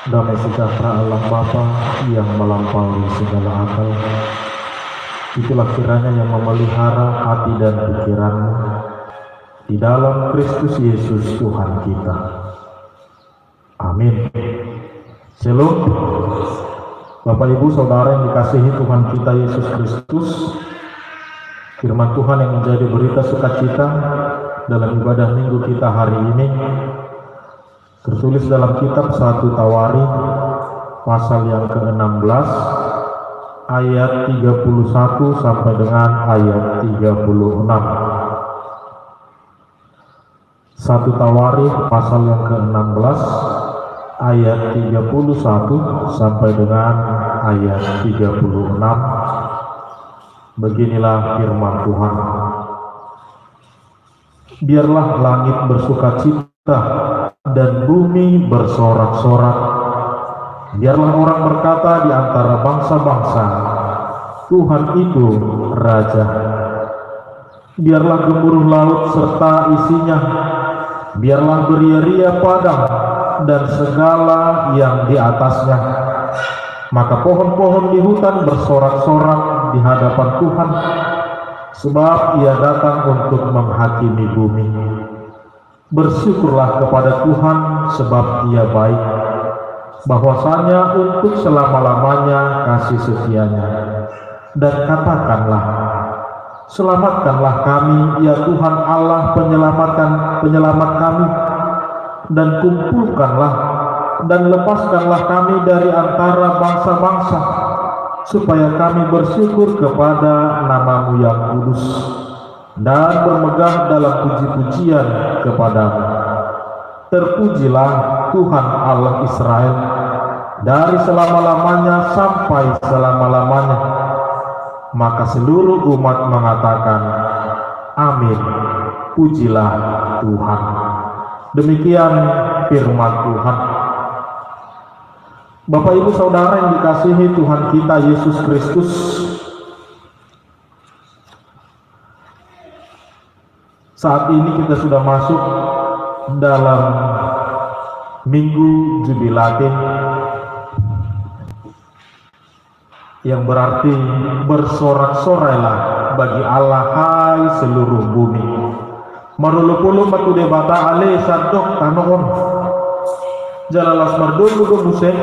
Damai sejahtera Allah Bapa yang melampaui segala akal, itulah kiranya yang memelihara hati dan pikiranmu di dalam Kristus Yesus Tuhan kita. Amin. Shalom. Bapak Ibu Saudara yang dikasihi Tuhan kita Yesus Kristus, firman Tuhan yang menjadi berita sukacita dalam ibadah minggu kita hari ini tertulis dalam kitab 1 Tawarikh pasal yang ke-16 ayat 31 sampai dengan ayat 36. 1 Tawarikh pasal yang ke-16 ayat 31 sampai dengan ayat 36. Beginilah firman Tuhan. Biarlah langit bersukacita dan bumi bersorak-sorak. Biarlah orang berkata di antara bangsa-bangsa, Tuhan itu Raja. Biarlah gemuruh laut serta isinya. Biarlah beria-ria padang dan segala yang di atasnya. Maka pohon-pohon di hutan bersorak-sorak di hadapan Tuhan, sebab Ia datang untuk menghakimi bumi. Bersyukurlah kepada Tuhan sebab Ia baik, bahwasanya untuk selama-lamanya kasih setianya. Dan katakanlah, selamatkanlah kami, ya Tuhan Allah penyelamat kami, dan kumpulkanlah dan lepaskanlah kami dari antara bangsa-bangsa, supaya kami bersyukur kepada nama-Mu yang kudus dan bermegah dalam puji-pujian kepadamu. Terpujilah Tuhan Allah Israel dari selama-lamanya sampai selama-lamanya. Maka seluruh umat mengatakan, Amin, pujilah Tuhan. Demikian firman Tuhan. Bapak Ibu Saudara yang dikasihi Tuhan kita Yesus Kristus, saat ini kita sudah masuk dalam Minggu Jubilate, yang berarti bersorak-sorailah bagi Allah hai seluruh bumi. Marulupulu matu debata ale sadok tanoon. Jalalas mardulu gemuse.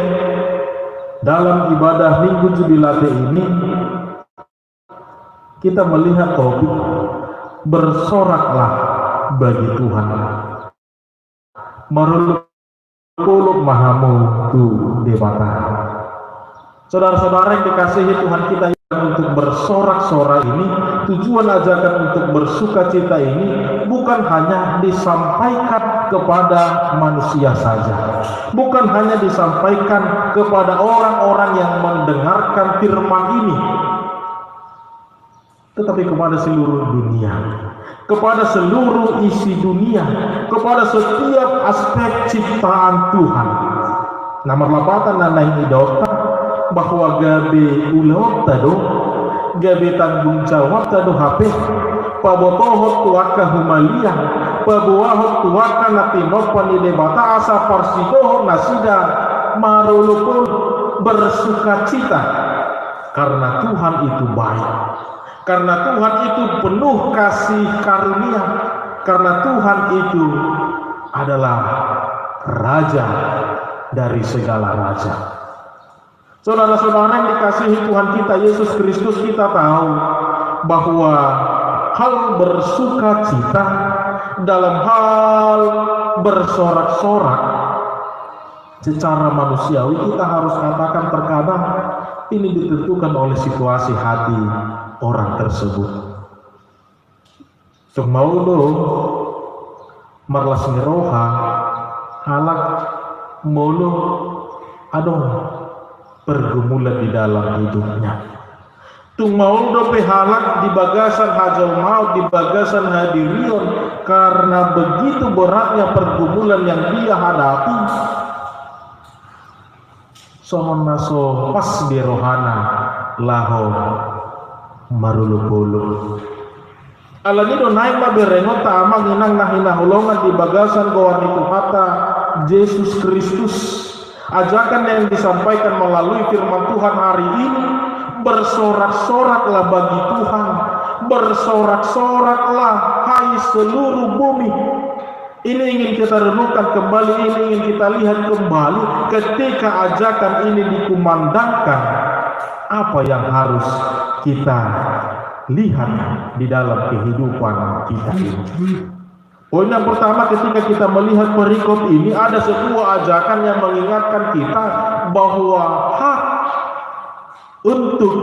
Dalam ibadah Minggu Jubilate ini kita melihat topik bersoraklah bagi Tuhan. Marulupulu mahamu tu debata. Saudara-saudara yang dikasihi Tuhan kita, untuk bersorak-sorai ini, tujuan ajakan untuk bersukacita ini bukan hanya disampaikan kepada manusia saja, bukan hanya disampaikan kepada orang-orang yang mendengarkan firman ini, tetapi kepada seluruh dunia, kepada seluruh isi dunia, kepada setiap aspek ciptaan Tuhan. Nomor lapatan nanai idota bahwa gabe ulot tado, gabe tanggung jawab tado HP, pabotohot tuaka humalia, pabuahot tuaka natinopan di debata asa parsidohot nasida marulupul bersukacita, karena Tuhan itu baik, karena Tuhan itu penuh kasih karunia, karena Tuhan itu adalah Raja dari segala raja. Saudara-saudara yang dikasihi Tuhan kita Yesus Kristus, kita tahu bahwa hal bersukacita, dalam hal bersorak-sorak secara manusiawi, kita harus katakan terkadang ini ditentukan oleh situasi hati orang tersebut. Mau do marlas miroha halak molo adong pergumulan di dalam hidupnya. Tung mau do pehalak di bagasan hajau maut, di bagasan hadirion, karena begitu beratnya pergumulan yang dia hadapi. Sohon naso pas di rohana laho marulu-pulu. Alanido naik maberengo ta amang inang nahinahulongan di bagasan kawan itu kata Yesus Kristus. Ajakan yang disampaikan melalui firman Tuhan hari ini, bersorak-soraklah bagi Tuhan, bersorak-soraklah hai seluruh bumi. Ini ingin kita renungkan kembali, ini ingin kita lihat kembali ketika ajakan ini dikumandangkan. Apa yang harus kita lihat di dalam kehidupan kita ini? Poin yang pertama, ketika kita melihat perikop ini, ada sebuah ajakan yang mengingatkan kita bahwa hak untuk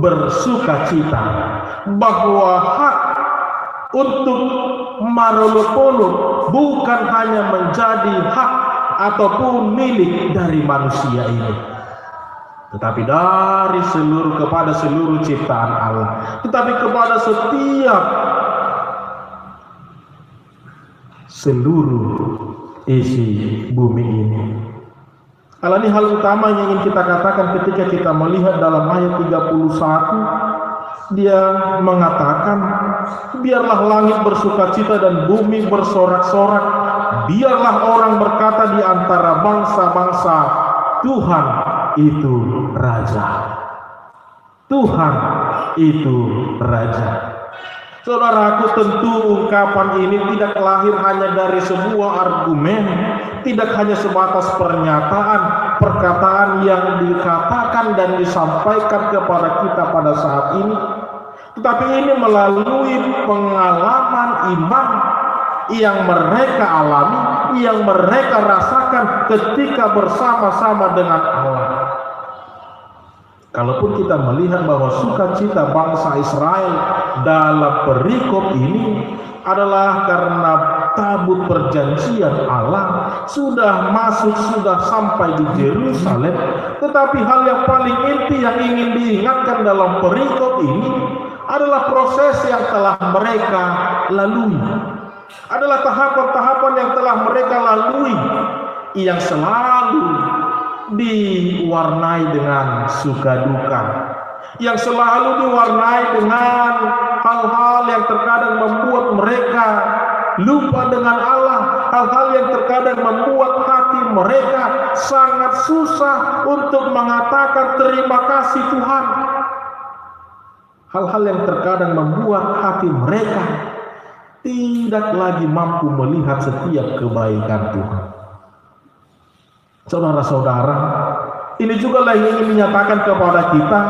bersukacita, bahwa hak untuk marolopolo bukan hanya menjadi hak ataupun milik dari manusia ini, tetapi dari kepada seluruh ciptaan Allah, tetapi kepada seluruh isi bumi ini. Ini hal utama yang ingin kita katakan ketika kita melihat dalam ayat 31. Dia mengatakan, biarlah langit bersukacita dan bumi bersorak-sorak, biarlah orang berkata di antara bangsa-bangsa, Tuhan itu Raja. Tuhan itu Raja. Saudaraku, tentu ungkapan ini tidak lahir hanya dari sebuah argumen, tidak hanya sebatas pernyataan, perkataan yang dikatakan dan disampaikan kepada kita pada saat ini, tetapi ini melalui pengalaman iman yang mereka alami, yang mereka rasakan ketika bersama-sama dengan Allah. Kalaupun kita melihat bahwa sukacita bangsa Israel dalam perikop ini adalah karena tabut perjanjian Allah sudah masuk, sudah sampai di Yerusalem, tetapi hal yang paling inti yang ingin diingatkan dalam perikop ini adalah proses yang telah mereka lalui, adalah tahapan-tahapan yang telah mereka lalui, yang selalu diwarnai dengan suka duka, yang selalu diwarnai dengan hal-hal yang terkadang membuat mereka lupa dengan Allah, hal-hal yang terkadang membuat hati mereka sangat susah untuk mengatakan terima kasih Tuhan, hal-hal yang terkadang membuat hati mereka tidak lagi mampu melihat setiap kebaikan Tuhan. Saudara-saudara, ini juga yang ingin menyatakan kepada kita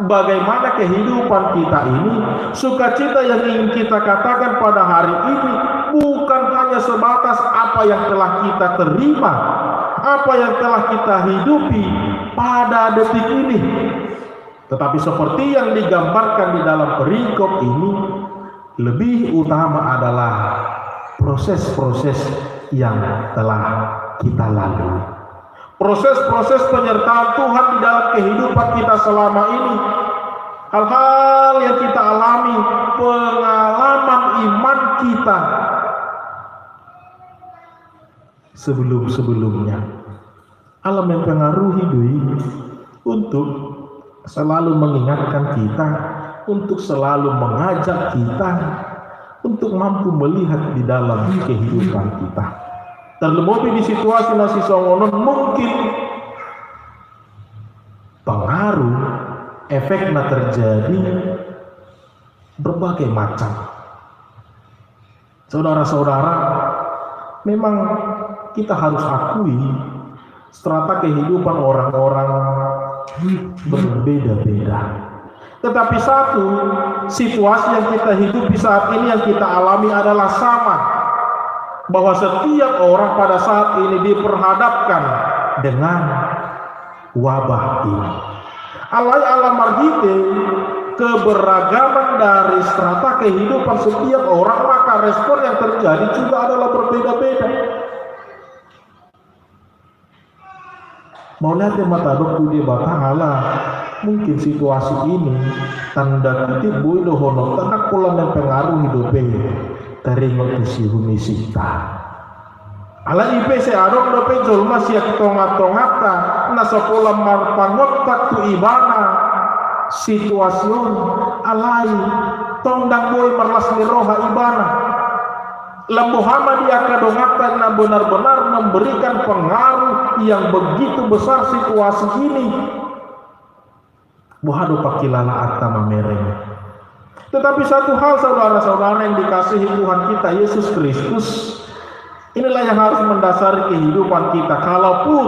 bagaimana kehidupan kita ini, sukacita yang ingin kita katakan pada hari ini bukan hanya sebatas apa yang telah kita terima, apa yang telah kita hidupi pada detik ini, tetapi seperti yang digambarkan di dalam perikop ini, lebih utama adalah proses-proses yang telah kita lalui, proses-proses penyertaan Tuhan di dalam kehidupan kita selama ini, hal-hal yang kita alami, pengalaman iman kita sebelum-sebelumnya. Allah mempengaruhi diri untuk selalu mengingatkan kita, untuk selalu mengajak kita untuk mampu melihat di dalam kehidupan kita. Terlebih di situasi nasi songonon, mungkin pengaruh efeknya terjadi berbagai macam. Saudara-saudara, memang kita harus akui strata kehidupan orang-orang berbeda-beda. Tetapi satu situasi yang kita hidupi saat ini, yang kita alami adalah sama, bahwa setiap orang pada saat ini diperhadapkan dengan wabah ini. Alai alam margite, keberagaman dari strata kehidupan setiap orang, maka respon yang terjadi juga adalah berbeda-beda. Mau lihat mata dokter di Batangala, mungkin situasi ini tanda kutip boido honok tak pola mempengaruhi hidupnya dari ngotusi humisita. Ala ipe se arok dope jolma siak tonga-tongata nasa pola marpangotak tu ibana situasion alai tongdang boy marlas miroha ibana. Lambuhama dia kadongata na benar-benar memberikan pengaruh yang begitu besar situasi ini. Wahadu pakilala atama mereng. Tetapi satu hal saudara-saudara yang dikasihi Tuhan kita Yesus Kristus, inilah yang harus mendasari kehidupan kita. Kalaupun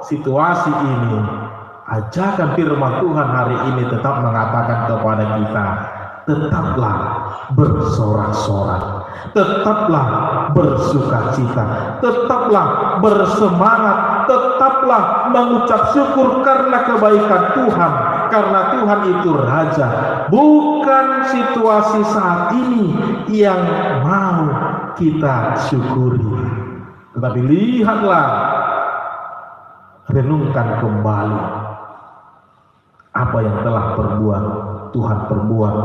situasi ini, ajakan firman Tuhan hari ini tetap mengatakan kepada kita, tetaplah bersorak-sorak, tetaplah bersukacita, tetaplah bersemangat, tetaplah mengucap syukur karena kebaikan Tuhan, karena Tuhan itu Raja. Bukan situasi saat ini yang mau kita syukuri, tetapi lihatlah, renungkan kembali apa yang telah Tuhan perbuat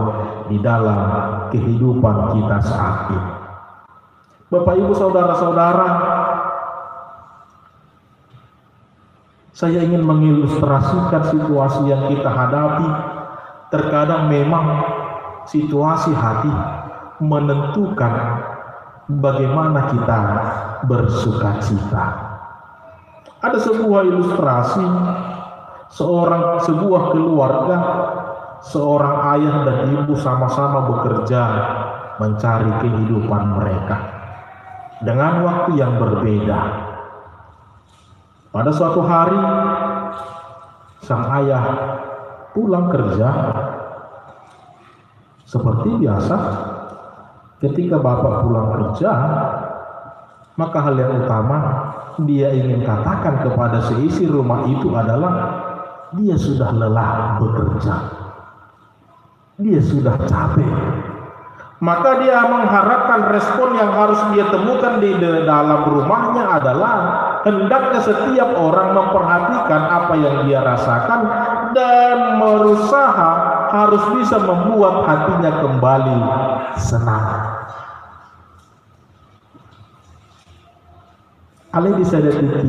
di dalam kehidupan kita saat ini. Bapak Ibu saudara-saudara, saya ingin mengilustrasikan situasi yang kita hadapi. Terkadang memang situasi hati menentukan bagaimana kita bersukacita. Ada sebuah ilustrasi, sebuah keluarga, seorang ayah dan ibu sama-sama bekerja mencari kehidupan mereka dengan waktu yang berbeda. Pada suatu hari, sang ayah pulang kerja. Seperti biasa, ketika bapak pulang kerja, maka hal yang utama dia ingin katakan kepada seisi rumah itu adalah dia sudah lelah bekerja, dia sudah capek. Maka dia mengharapkan respon yang harus dia temukan di dalam rumahnya adalah hendaknya setiap orang memperhatikan apa yang dia rasakan dan berusaha harus bisa membuat hatinya kembali senang. Ale disadati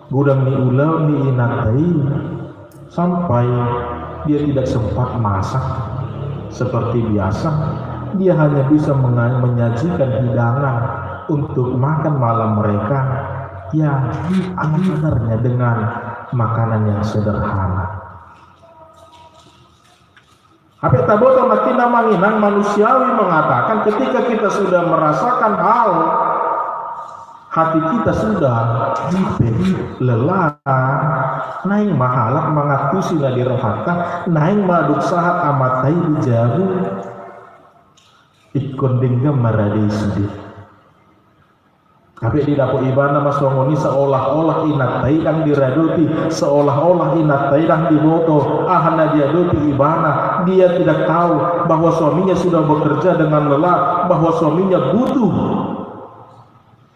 gudang ni ulau ni inatai sampai dia tidak sempat masak seperti biasa. Dia hanya bisa menyajikan hidangan untuk makan malam mereka yang sebenarnya dengan makanan yang sederhana. Apa taboto makina manginang manusiawi mengatakan ketika kita sudah merasakan hal, hati kita sudah dipedi lelah, naing mahalak mangatusi na dirohata, naing maduk sahat amatai dijaru, ikondingga maradi sudit. Tapi di dapur ibana masongoni seolah-olah inatai dang diraduti, seolah-olah inatai dang diboto. Ahana dia duti ibana, dia tidak tahu bahwa suaminya sudah bekerja dengan lelah, bahwa suaminya butuh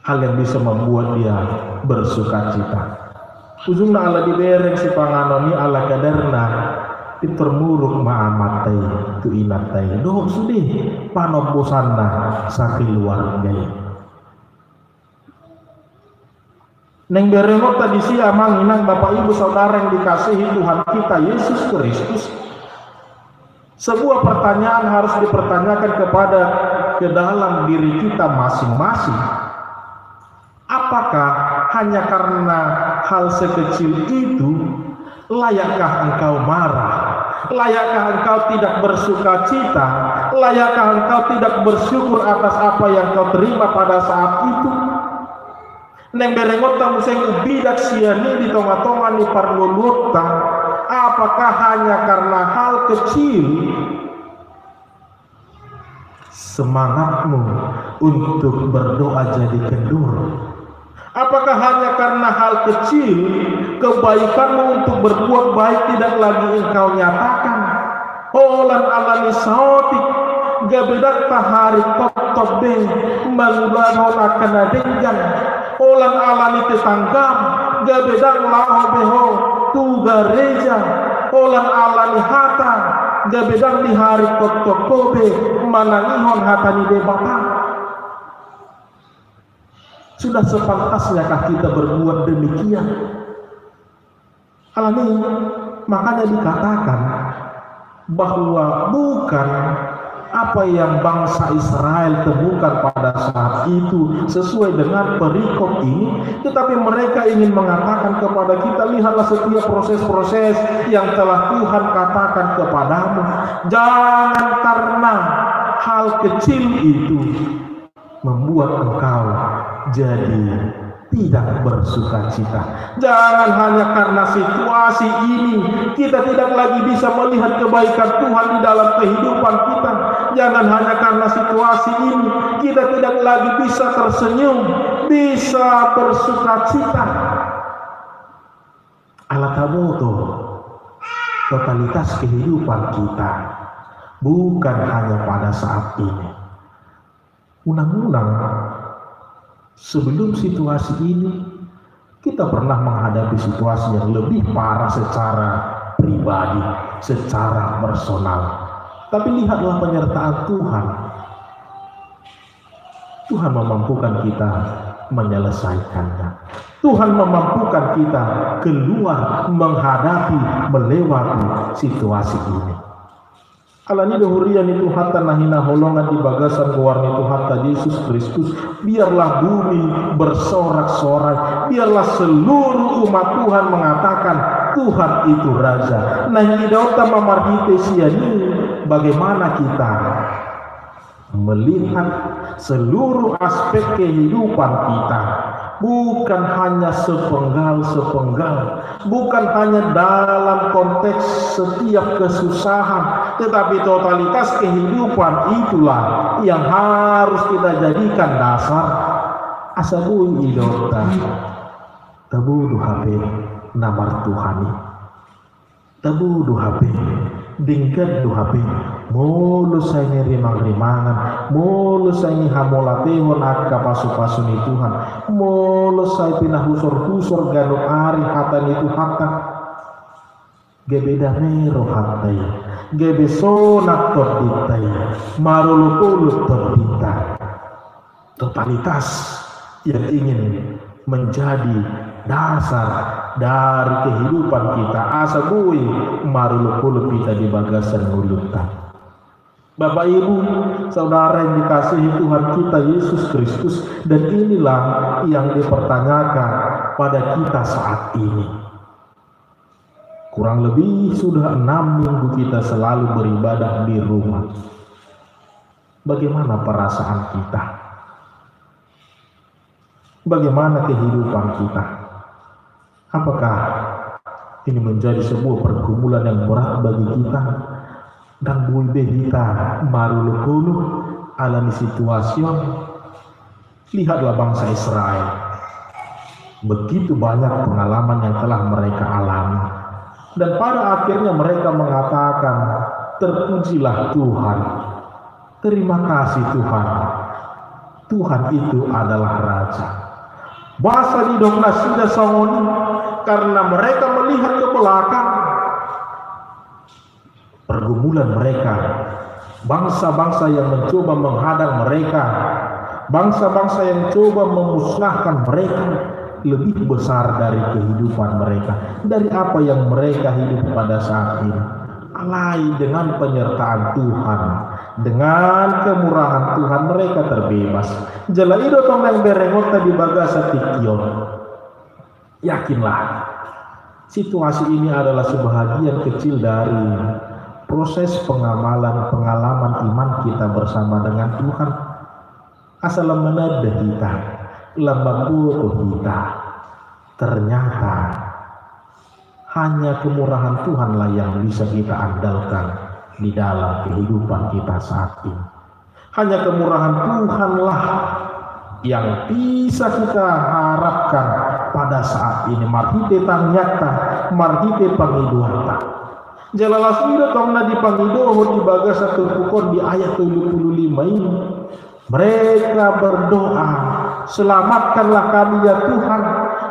hal yang bisa membuat dia bersukacita. Ujungna ala dibereng si panganoni ala kaderna dipermuruk maamatai tu inatai. Doh sudih panobosanna sakit luar gaya. Neng berengot tadi siang manginang Bapak Ibu Saudara yang dikasihi Tuhan kita Yesus Kristus. Sebuah pertanyaan harus dipertanyakan ke dalam diri kita masing-masing. Apakah hanya karena hal sekecil itu layakkah engkau marah? Layakkah engkau tidak bersukacita? Layakkah engkau tidak bersyukur atas apa yang kau terima pada saat itu? Neng berengot tamu seng ubidak siani di tonga-tonga ni parluluta. Apakah hanya karena hal kecil semangatmu untuk berdoa jadi kendur? Apakah hanya karena hal kecil kebaikanmu untuk berbuat baik tidak lagi engkau nyatakan? Olan alani sautik gabedak tahari top be mangulan akan adenggan. Olan alani tetanggam gabedang lao beho tu gareja. Olan alani hata gabedang di hari kobe manangihon hatani de bapak. Sudah sepantasnyakah kita berbuat demikian? Alami, makanya dikatakan bahwa bukan apa yang bangsa Israel temukan pada saat itu sesuai dengan perikop ini, tetapi mereka ingin mengatakan kepada kita, lihatlah setiap proses-proses yang telah Tuhan katakan kepadamu. Jangan karena hal kecil itu membuat engkau jadi tidak bersuka cita. Jangan hanya karena situasi ini kita tidak lagi bisa melihat kebaikan Tuhan di dalam kehidupan kita. Jangan hanya karena situasi ini kita tidak lagi bisa tersenyum, bisa bersuka cita. Allah taboto totalitas kehidupan kita, bukan hanya pada saat ini. Unang-unang sebelum situasi ini, kita pernah menghadapi situasi yang lebih parah secara pribadi, secara personal. Tapi lihatlah penyertaan Tuhan. Tuhan memampukan kita menyelesaikannya. Tuhan memampukan kita keluar, menghadapi, melewati situasi ini. Alani dahurian itu hatta nahina holongan di bagasan gowarni itu hatta Yesus Kristus. Biarlah bumi bersorak-sorai, biarlah seluruh umat Tuhan mengatakan Tuhan itu Raja. Nah idauta mamarhite siani, bagaimana kita melihat seluruh aspek kehidupan kita, bukan hanya sepenggal-sepenggal, bukan hanya dalam konteks setiap kesusahan, tetapi totalitas kehidupan itulah yang harus kita jadikan dasar. Asabui idota tabudu habe namar Tuhani, tabudu habe dingkat duhape, mulu saya rimang-rimangan, mulu saya hamolatehon akka pasu-pasu ni Tuhan, mulu saya pinah husor-husor ganu ari hatan itu hatan, gebe damero hatai, gebe sonak torditai, marulukulut tordita. Totalitas yang ingin menjadi dasar dari kehidupan kita, asa bui marulukulut kita di bagasan ngulutan. Bapak Ibu, saudara yang dikasihi Tuhan kita Yesus Kristus, dan inilah yang dipertanyakan pada kita saat ini. Kurang lebih sudah 6 minggu kita selalu beribadah di rumah. Bagaimana perasaan kita? Bagaimana kehidupan kita? Apakah ini menjadi sebuah pergumulan yang berat bagi kita? Dan bulbe kita marulukulu alami situasi. Lihatlah bangsa Israel. Begitu banyak pengalaman yang telah mereka alami. Dan pada akhirnya mereka mengatakan, terpujilah Tuhan. Terima kasih Tuhan. Tuhan itu adalah Raja. Bahasa di dokna sudah sawoni, karena mereka melihat ke belakang pergumulan mereka, bangsa-bangsa yang mencoba menghadang mereka, bangsa-bangsa yang coba memusnahkan mereka, lebih besar dari kehidupan mereka, dari apa yang mereka hidup pada saat ini. Alai dengan penyertaan Tuhan, dengan kemurahan Tuhan mereka terbebas. Jala ido tong yang berengot tadi bagasa tikion. Yakinlah, situasi ini adalah sebahagian kecil dari proses pengalaman iman kita bersama dengan Tuhan. Asal menada kita, lembabutuh kita. Ternyata hanya kemurahan Tuhanlah yang bisa kita andalkan di dalam kehidupan kita saat ini. Hanya kemurahan Tuhanlah yang bisa kita harapkan pada saat ini. Marhite tanyata, marhite pangiduata. Jalalah sudah tongna di pangidoho di bagas satu pukon di ayat 75 ini. Mereka berdoa, selamatkanlah kami ya Tuhan,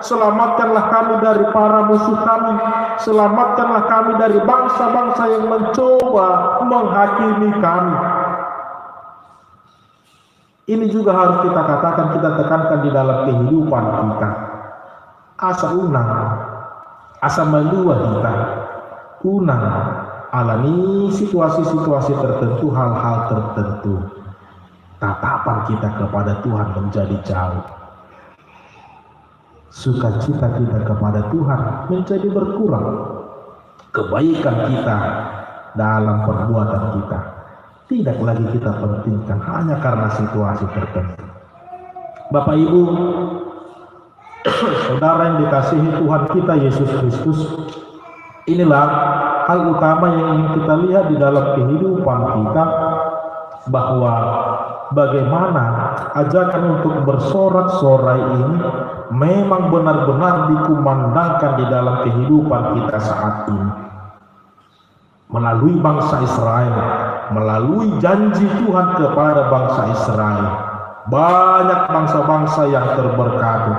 selamatkanlah kami dari para musuh kami, selamatkanlah kami dari bangsa-bangsa yang mencoba menghakimi kami. Ini juga harus kita katakan, kita tekankan di dalam kehidupan kita. Asa unang, asa melua kita, unang alami situasi-situasi tertentu, hal-hal tertentu, tatapan kita kepada Tuhan menjadi jauh. Sukacita kita kepada Tuhan menjadi berkurang. Kebaikan kita dalam perbuatan kita tidak lagi kita pentingkan hanya karena situasi tertentu. Bapak Ibu, saudara yang dikasihi Tuhan kita Yesus Kristus, inilah hal utama yang ingin kita lihat di dalam kehidupan kita, bahwa bagaimana ajakan untuk bersorak-sorai ini memang benar-benar dikumandangkan di dalam kehidupan kita saat ini. Melalui bangsa Israel, melalui janji Tuhan kepada bangsa Israel, banyak bangsa-bangsa yang terberkati,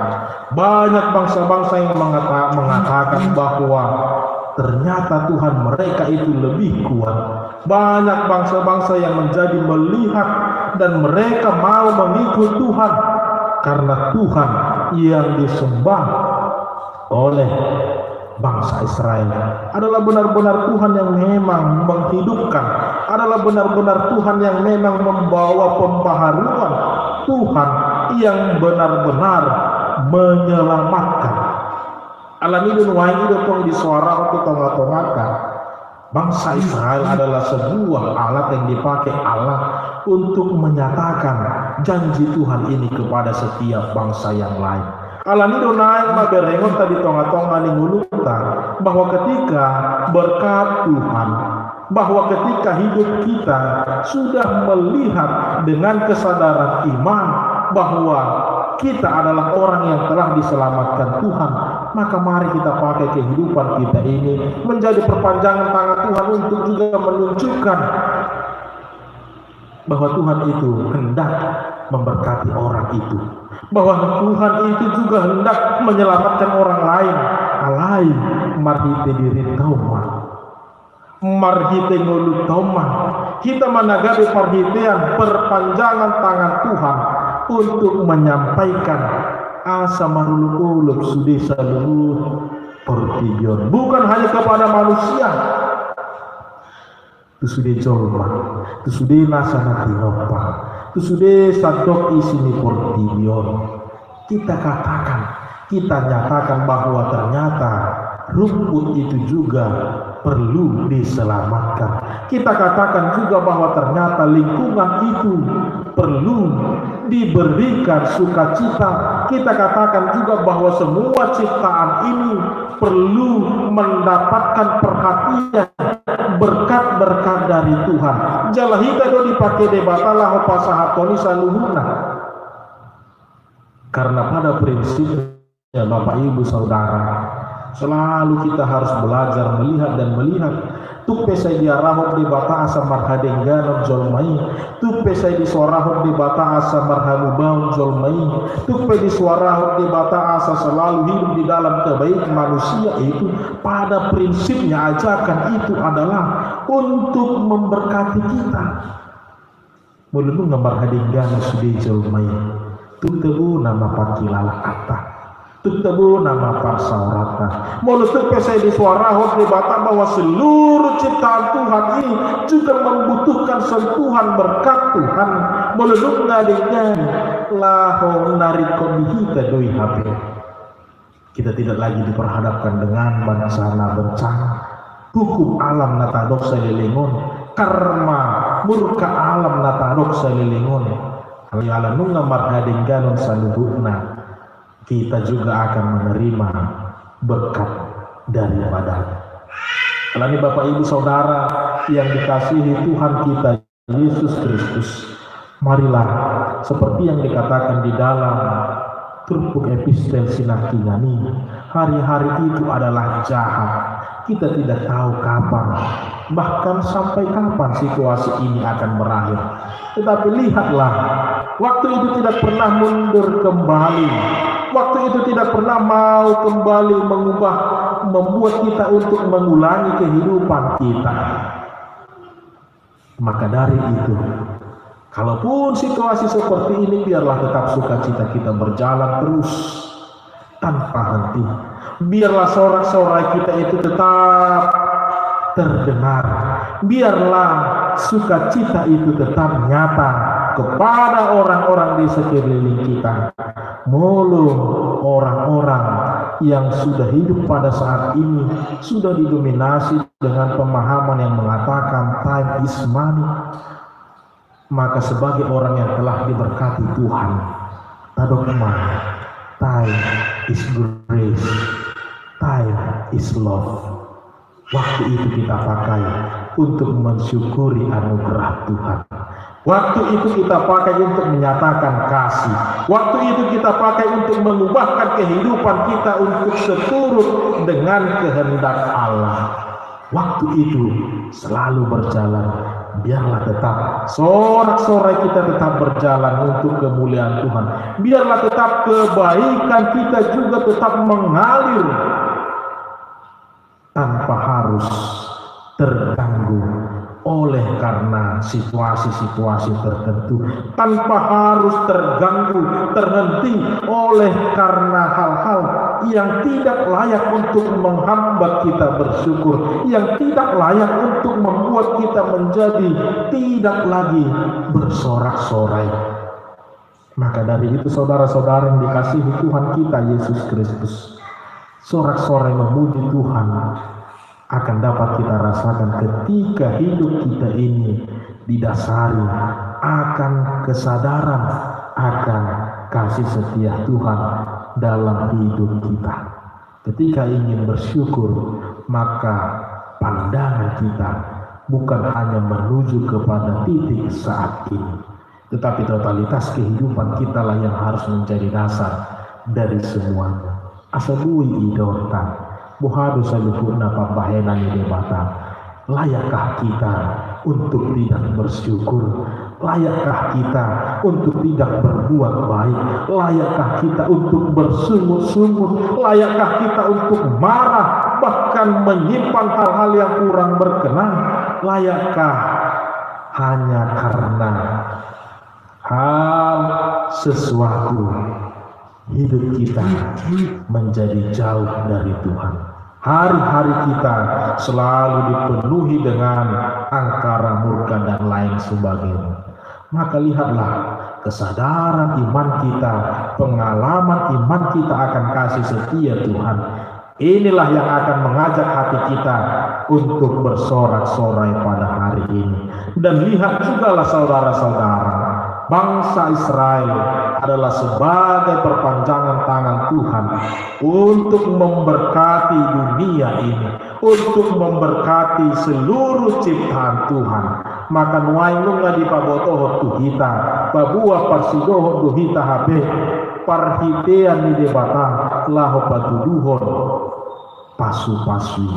banyak bangsa-bangsa yang mengatakan bahwa ternyata Tuhan mereka itu lebih kuat. Banyak bangsa-bangsa yang menjadi melihat dan mereka mau mengikut Tuhan, karena Tuhan yang disembah oleh bangsa Israel adalah benar-benar Tuhan yang memang menghidupkan, adalah benar-benar Tuhan yang memang membawa pembaharuan, Tuhan yang benar-benar menyelamatkan. Alam ini nuai itu tong di suara aku tonga-tongakan. Bangsa Israel adalah sebuah alat yang dipakai Allah untuk menyatakan janji Tuhan ini kepada setiap bangsa yang lain. Alam itu naik maberengot tadi tonga-tonga ninguluta, bahwa ketika berkat Tuhan, bahwa ketika hidup kita sudah melihat dengan kesadaran iman bahwa kita adalah orang yang telah diselamatkan Tuhan, maka mari kita pakai kehidupan kita ini menjadi perpanjangan tangan Tuhan untuk juga menunjukkan bahwa Tuhan itu hendak memberkati orang itu, bahwa Tuhan itu juga hendak menyelamatkan orang lain. Alai marhite diri tauma, marhite ngolu tauma, kita menagapi perhitian perpanjangan tangan Tuhan untuk menyampaikan asa maruluk-uluk sudi seluruh pertibion, bukan hanya kepada manusia. Tu sudah jolma, tu sudah nasana tinopa, tu sudah sadok isini pertibion. Kita katakan, kita nyatakan bahwa ternyata rumput itu juga perlu diselamatkan. Kita katakan juga bahwa ternyata lingkungan itu perlu diberikan sukacita. Kita katakan juga bahwa semua ciptaan ini perlu mendapatkan perhatian, berkat-berkat dari Tuhan. Jalahita do dipakai debatalah pasahatoni saluhuna. Karena pada prinsipnya Bapak Ibu Saudara, selalu kita harus belajar melihat dan melihat. Tuk pesai dia rahot di bata asa marhadengganon jolmai, tuk pesai di suarahot di bata asa marhanubaun jolmai, tuk pesai di suarahot di bata asa selalu hidup di dalam kebaikan manusia. Itu pada prinsipnya ajakan itu adalah untuk memberkati kita. Belum marhadengganon sudah jolmai, tuk tebu nama pakilala kata, tebu nama parsaurata. Molutuk pesai di suarahot di bata bahwa seluruh ciptaan Tuhan ini juga membutuhkan sentuhan berkat Tuhan. Molutuk ngadenggan laho nariko dihita doi hape. Kita tidak lagi diperhadapkan dengan bencana, hukum alam natadok selilingon, karma murka alam natadok selilingon. Kalau nunga marhadengganon saluhuna, kita juga akan menerima berkat daripada. Kalau ini Bapak Ibu Saudara yang dikasihi Tuhan kita Yesus Kristus, marilah seperti yang dikatakan di dalam Turpuk Epistel Sinakingani, hari-hari itu adalah jahat. Kita tidak tahu kapan, bahkan sampai kapan situasi ini akan berakhir. Tetapi lihatlah, waktu itu tidak pernah mundur kembali. Waktu itu tidak pernah mau kembali membuat kita untuk mengulangi kehidupan kita. Maka dari itu, kalaupun situasi seperti ini, biarlah tetap sukacita kita berjalan terus tanpa henti. Biarlah sorak-sorai kita itu tetap terdengar. Biarlah sukacita itu tetap nyata kepada orang-orang di sekeliling kita. Mulung orang-orang yang sudah hidup pada saat ini sudah didominasi dengan pemahaman yang mengatakan time is money. Maka sebagai orang yang telah diberkati Tuhan, tadokma, time is grace, time is love. Waktu itu kita pakai untuk mensyukuri anugerah Tuhan. Waktu itu kita pakai untuk menyatakan kasih. Waktu itu kita pakai untuk mengubahkan kehidupan kita untuk seturut dengan kehendak Allah. Waktu itu selalu berjalan. Biarlah tetap sorak-sorai kita tetap berjalan untuk kemuliaan Tuhan. Biarlah tetap kebaikan kita juga tetap mengalir tanpa harus terganggu oleh karena situasi-situasi tertentu, tanpa harus terhenti oleh karena hal-hal yang tidak layak untuk menghambat kita bersyukur, yang tidak layak untuk membuat kita menjadi tidak lagi bersorak-sorai. Maka dari itu saudara-saudara yang dikasihi Tuhan kita Yesus Kristus, sorak-sorai memuji Tuhan akan dapat kita rasakan ketika hidup kita ini didasari akan kesadaran akan kasih setia Tuhan dalam hidup kita. Ketika ingin bersyukur, maka pandangan kita bukan hanya menuju kepada titik saat ini, tetapi totalitas kehidupan kita lah yang harus menjadi dasar dari semuanya. Asabui idorta buhadu saluhuna pambahena ni debata. Layakkah kita untuk tidak bersyukur? Layakkah kita untuk tidak berbuat baik? Layakkah kita untuk bersungut-sungut? Layakkah kita untuk marah, bahkan menyimpan hal-hal yang kurang berkenan? Layakkah hanya karena hal sesuatu hidup kita menjadi jauh dari Tuhan? Hari-hari kita selalu dipenuhi dengan angkara murka dan lain sebagainya. Maka lihatlah kesadaran iman kita, pengalaman iman kita akan kasih setia Tuhan. Inilah yang akan mengajak hati kita untuk bersorak-sorai pada hari ini. Dan lihat jugalah saudara-saudara, bangsa Israel adalah sebagai perpanjangan tangan Tuhan untuk memberkati dunia ini, untuk memberkati seluruh ciptaan Tuhan. Maka nuainunga di pabotoho tuhita, babua parsidoho tuhita habe, parhitean ni debata, laho patuduhon, pasu-pasui.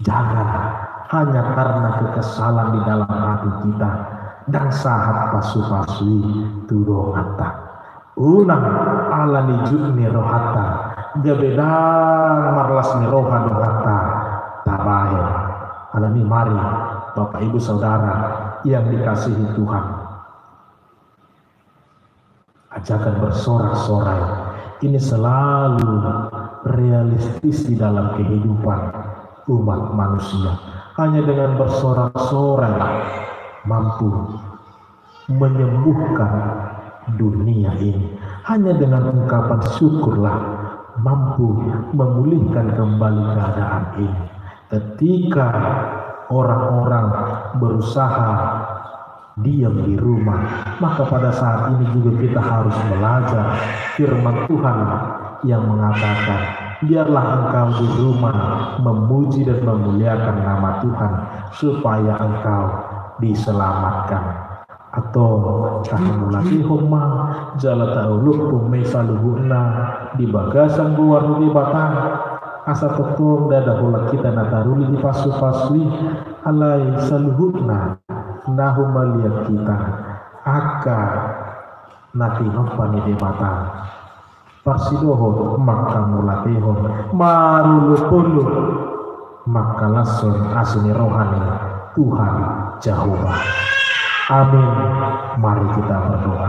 Jangan hanya karena kekesalan di dalam hati kita dan sahat pasu-pasui tudong hatta unang ala nijudni rohata gabedang marlas ni roha dohata tabahir. Alami mari Bapak Ibu Saudara yang dikasihi Tuhan, ajakan bersorak-sorai ini selalu realistis di dalam kehidupan umat manusia. Hanya dengan bersorak-sorai mampu menyembuhkan dunia ini. Hanya dengan ungkapan syukurlah mampu memulihkan kembali keadaan ini. Ketika orang-orang berusaha diam di rumah, maka pada saat ini juga kita harus belajar firman Tuhan yang mengatakan, biarlah engkau di rumah memuji dan memuliakan nama Tuhan supaya engkau diselamatkan. Atau kahulati homa jala tauluk pumesa luhuna di bagasan buar di batang asa tetong dada hula kita nataruli di pasu-pasui alai saluhuna nahu melihat kita aka nati nopani di batang parsidoho maka mulatihon marulupulu maka langsung asuni rohani Tuhan Jehovah. Amin. Mari kita berdoa.